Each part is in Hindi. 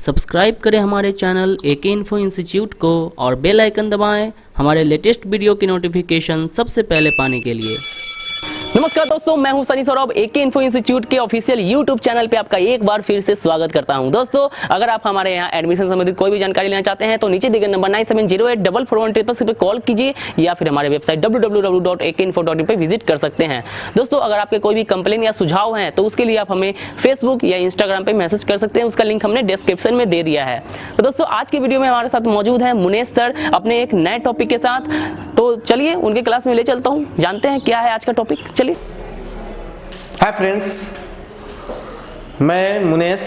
सब्सक्राइब करें हमारे चैनल एके इन्फो इंस्टीट्यूट को और बेल आइकन दबाएं हमारे लेटेस्ट वीडियो की नोटिफिकेशन सबसे पहले पाने के लिए। नमस्कार दोस्तों, मैं हूं सनी सौरभ। एके इन्फो इंस्टीट्यूट के ऑफिशियल यूट्यूब चैनल पे आपका एक बार फिर से स्वागत करता हूं। दोस्तों, अगर आप हमारे यहां एडमिशन संबंधित कोई भी जानकारी लेना चाहते हैं तो नीचे दिए गए नंबर 97084416 पे कॉल कीजिए या फिर हमारे वेबसाइट www.ekeinfo.in पे विजिट कर सकते हैं। दोस्तों, अगर आपके कोई भी कंप्लेन या सुझाव हैं तो उसके लिए आप हमें फेसबुक या इंस्टाग्राम पे मैसेज कर सकते हैं। उसका लिंक हमने डिस्क्रिप्शन में दे दिया है। तो दोस्तों, आज की वीडियो में हमारे साथ मौजूद है मुनेश सर अपने एक नए टॉपिक के साथ। तो चलिए उनके क्लास में ले चलता हूँ, जानते हैं क्या है आज का टॉपिक। चलिए। हाय फ्रेंड्स, मैं मुनेश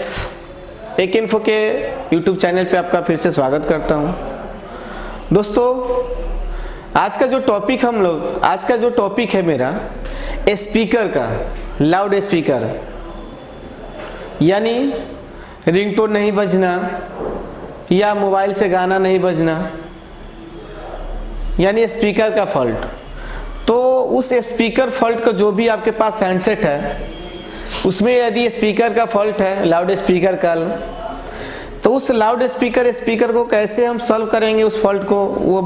एके इन्फो के यूट्यूब चैनल पे आपका फिर से स्वागत करता हूं। दोस्तों, आज का जो टॉपिक है मेरा स्पीकर का, लाउड स्पीकर, यानी रिंगटोन नहीं बजना या मोबाइल से गाना नहीं बजना, यानी स्पीकर का फॉल्ट। तो उस स्पीकर फॉल्ट का जो भी आपके पास हैंडसेट है उसमें यदि स्पीकर का फॉल्ट है, लाउड स्पीकर का, तो उस लाउड स्पीकर को कैसे हम सॉल्व करेंगे उस फॉल्ट को, वो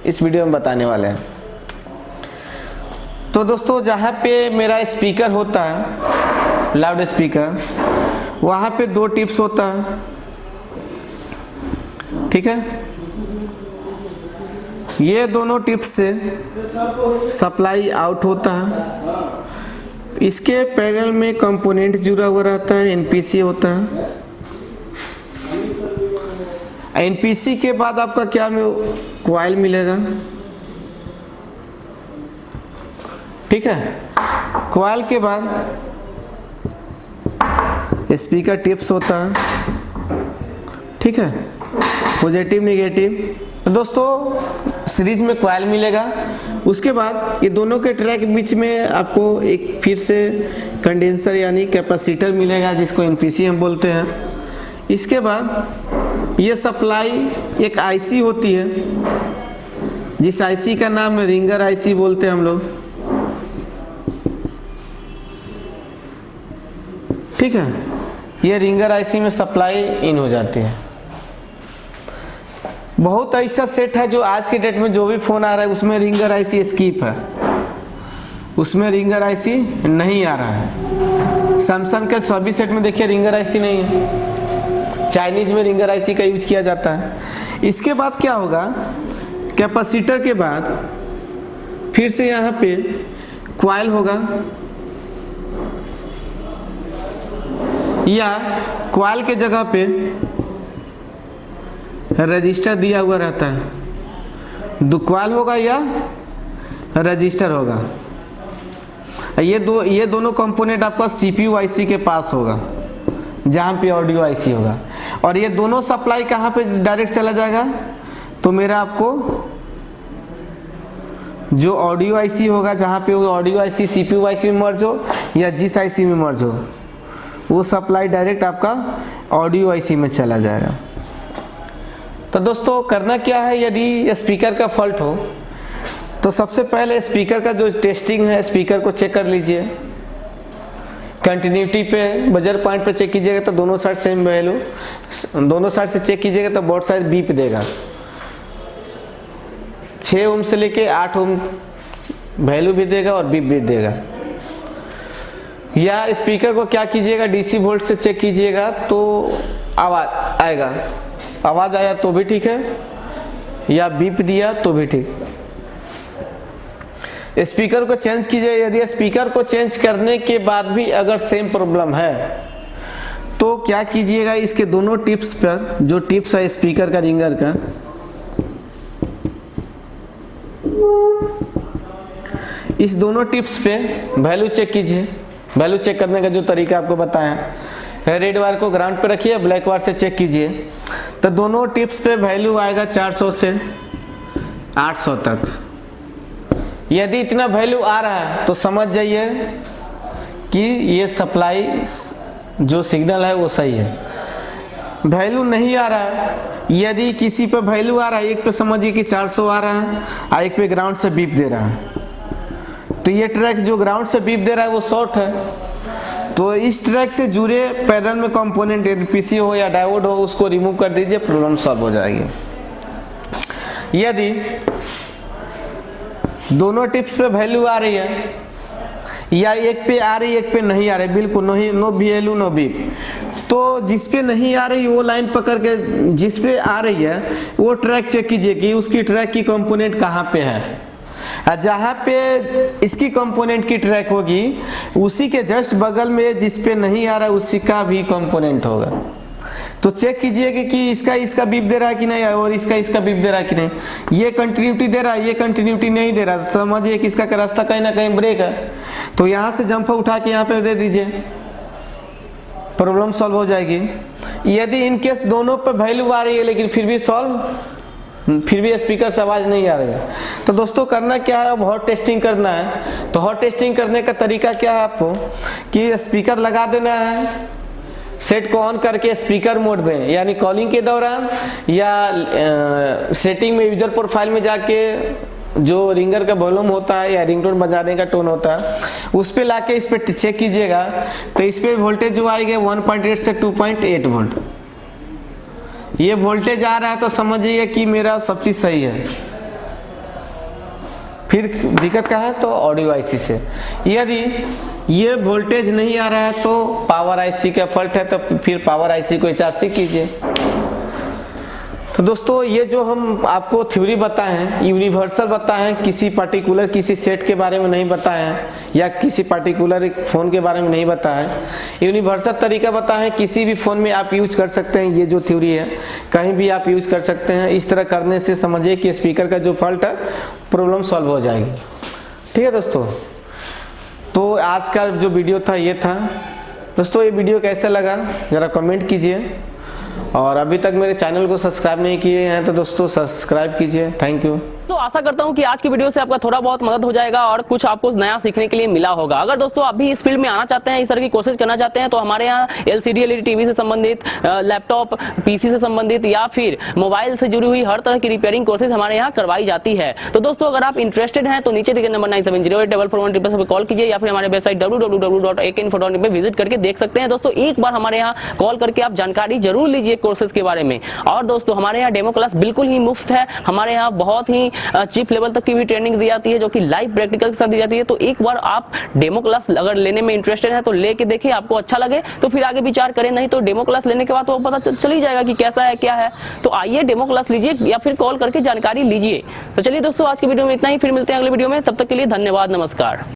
इस वीडियो में बताने वाले हैं। तो दोस्तों, जहाँ पे मेरा स्पीकर होता है लाउड स्पीकर, वहाँ पे दो टिप्स होता है, ठीक है। ये दोनों टिप्स से सप्लाई आउट होता है। इसके पैरेलल में कंपोनेंट जुड़ा हुआ रहता है, एनपीसी होता है। एनपीसी के बाद आपका क्या कॉइल मिलेगा, ठीक है। कॉइल के बाद स्पीकर टिप्स होता है, ठीक है, पॉजिटिव नेगेटिव। दोस्तों, सीरीज में कॉइल मिलेगा। उसके बाद ये दोनों के ट्रैक के बीच में आपको एक फिर से कंडेंसर यानी कैपेसिटर मिलेगा, जिसको एनपीसी हम बोलते हैं। इसके बाद ये सप्लाई एक आईसी होती है, जिस आईसी का नाम है रिंगर आईसी बोलते हैं हम लोग, ठीक है। ये रिंगर आईसी में सप्लाई इन हो जाती है। बहुत ऐसा सेट है जो आज के डेट में जो भी फोन आ रहा है उसमें रिंगर आईसी स्किप है, उसमें रिंगर आईसी नहीं आ रहा है। सैमसंग के सभी सेट में देखिए रिंगर आईसी नहीं है, चाइनीज में रिंगर आईसी का यूज किया जाता है। इसके बाद क्या होगा, कैपेसिटर के बाद फिर से यहाँ पे कॉइल होगा, या कॉइल के जगह पे रजिस्टर दिया हुआ रहता है। दो कॉइल होगा या रजिस्टर होगा। ये दोनों कंपोनेंट आपका सीपीयू आईसी के पास होगा, जहाँ पे ऑडियो आईसी होगा। और ये दोनों सप्लाई कहाँ पे डायरेक्ट चला जाएगा, तो मेरा आपको जो ऑडियो आईसी होगा, जहाँ पे वो ऑडियो आईसी सीपीयू आईसी में मर्ज हो या जिस आईसी में मर्ज हो, वो सप्लाई डायरेक्ट आपका ऑडियो आईसी में चला जाएगा। तो दोस्तों, करना क्या है, यदि स्पीकर का फॉल्ट हो तो सबसे पहले स्पीकर का जो टेस्टिंग है, स्पीकर को चेक कर लीजिए। कंटिन्यूटी पे बजर पॉइंट पे चेक कीजिएगा तो दोनों साइड सेम वैल्यू, दोनों साइड से चेक कीजिएगा तो बोथ साइड बीप देगा। 6 ओम से लेके 8 ओम वैल्यू भी देगा और बीप भी देगा। या स्पीकर को क्या कीजिएगा, डीसी वोल्ट से चेक कीजिएगा तो आवाज आएगा, आवाज आया तो भी ठीक है, या बीप दिया तो भी ठीक। स्पीकर को चेंज कीजिए। यदि स्पीकर को चेंज करने के बाद भी अगर सेम प्रॉब्लम है तो क्या कीजिएगा, इसके दोनों टिप्स पर, जो टिप्स है स्पीकर का रिंगर का, इस दोनों टिप्स पे वैल्यू चेक कीजिए। वैल्यू चेक करने का जो तरीका आपको बताया, रेड वायर को ग्राउंड पे रखिए, ब्लैक वायर से चेक कीजिए। तो दोनों टिप्स पे वैल्यू आएगा 400 से 800 तक। यदि इतना वैल्यू आ रहा है तो समझ जाइए कि ये सप्लाई जो सिग्नल है वो सही है। वैल्यू नहीं आ रहा है, यदि किसी पे वैल्यू आ रहा है, एक पे समझिए कि 400 आ रहा है और एक पे ग्राउंड से बीप दे रहा है, तो ये ट्रैक जो ग्राउंड से बीप दे रहा है वो शॉर्ट है, तो इस ट्रैक से जुड़े पैरेलल में कंपोनेंट एनपीसी हो या डायोड हो उसको रिमूव कर दीजिए, प्रॉब्लम सॉल्व हो जाएगी। यदि दोनों टिप्स पे वैल्यू आ रही है या एक पे आ रही एक पे नहीं आ रही, बिल्कुल नो वैल्यू नो बीप, तो जिस पे नहीं आ रही वो लाइन पकड़ के जिस पे आ रही है वो ट्रैक चेक कीजिए कि उसकी ट्रैक की कंपोनेंट कहाँ पे है। जहाँ पे इसकी कंपोनेंट की ट्रैक होगी उसी के जस्ट बगल में जिस पे नहीं आ रहा है उसी का भी कंपोनेंट होगा। तो चेक कीजिए कि इसका बीप दे रहा है कि नहीं और इसका बीप दे रहा है कि नहीं। ये कंटिन्यूटी दे रहा है, ये कंटिन्यूटी नहीं दे रहा, समझिए कि इसका रास्ता कहीं ना कहीं ब्रेक है। तो यहाँ से जंप उठा के यहाँ पे दे दीजिए, प्रॉब्लम सॉल्व हो जाएगी। यदि इनकेस दोनों पे वैल्यू आ रही है लेकिन फिर भी स्पीकर से आवाज नहीं आ रही है, तो दोस्तों करना क्या है, अब हॉट टेस्टिंग करना है। तो हॉट टेस्टिंग करने का तरीका क्या है आपको कि स्पीकर लगा देना है, सेट को ऑन करके स्पीकर मोड में यानी कॉलिंग के दौरान या सेटिंग में यूजर प्रोफाइल में जाके जो रिंगर का वॉल्यूम होता है या रिंगटोन बजाने का टोन होता है उस पे लाके इस पे चेक कीजिएगा। तो इस पे वोल्टेज जो आएगा 1.8 से 2.8 वोल्ट, ये वोल्टेज आ रहा है तो समझिए कि मेरा सब चीज सही है। फिर दिक्कत क्या है तो ऑडियो आईसी से। यदि ये वोल्टेज नहीं आ रहा है तो पावर आईसी का फॉल्ट है, तो फिर पावर आईसी को एचआरसी कीजिए। तो दोस्तों ये जो हम आपको थ्योरी बताए हैं यूनिवर्सल बताए हैं, किसी पर्टिकुलर किसी सेट के बारे में नहीं बताए हैं या किसी पर्टिकुलर फ़ोन के बारे में नहीं बताया है, यूनिवर्सल तरीका बताए हैं, किसी भी फ़ोन में आप यूज कर सकते हैं। ये जो थ्योरी है कहीं भी आप यूज कर सकते हैं। इस तरह करने से समझिए कि स्पीकर का जो फॉल्ट है प्रॉब्लम सॉल्व हो जाएगी। ठीक है दोस्तों, तो आज का जो वीडियो था ये था। दोस्तों ये वीडियो कैसा लगा ज़रा कमेंट कीजिए, और अभी तक मेरे चैनल को सब्सक्राइब नहीं किए हैं तो दोस्तों सब्सक्राइब कीजिए। Thank you. तो आशा करता हूं कि आज की वीडियो से आपका थोड़ा बहुत मदद हो जाएगा और कुछ आपको नया सीखने के लिए मिला होगा। अगर दोस्तों आप भी इस फील्ड में आना चाहते हैं, इस तरह की कोशिश करना चाहते हैं, तो हमारे यहाँ एलसीडी एलईडी टीवी से संबंधित, लैपटॉप पीसी से संबंधित या फिर मोबाइल से जुड़ी हुई हर तरह की रिपेयरिंग कोर्सेज हमारे यहाँ करवाई जाती है। तो दोस्तों अगर आप इंटरेस्टेड हैं तो नीचे दिए नंबर 97084411 पर कॉल कीजिए या फिर हमारे वेबसाइट www.akinfo.in पे विजिट करके देख सकते हैं। दोस्तों एक बार हमारे यहाँ कॉल करके आप जानकारी जरूर लीजिए कोर्सेज के बारे में। और दोस्तों हमारे यहाँ डेमो क्लास बिल्कुल ही मुफ्त है। हमारे यहाँ बहुत ही चीप लेवल की भी ट्रेनिंग दी जाती है जो कि लाइव प्रैक्टिकल के साथ दी जाती है। तो एक बार आप डेमो क्लास अगर लेने में इंटरेस्टेड है तो लेके देखिए, आपको अच्छा लगे तो फिर आगे विचार करें, नहीं तो डेमो क्लास लेने के बाद तो पता चल ही जाएगा कि कैसा है क्या है। तो आइए डेमो क्लास लीजिए या फिर कॉल करके जानकारी लीजिए। तो चलिए दोस्तों आज की वीडियो में इतना ही, फिर मिलते हैं अगले वीडियो में। तब तक के लिए धन्यवाद, नमस्कार।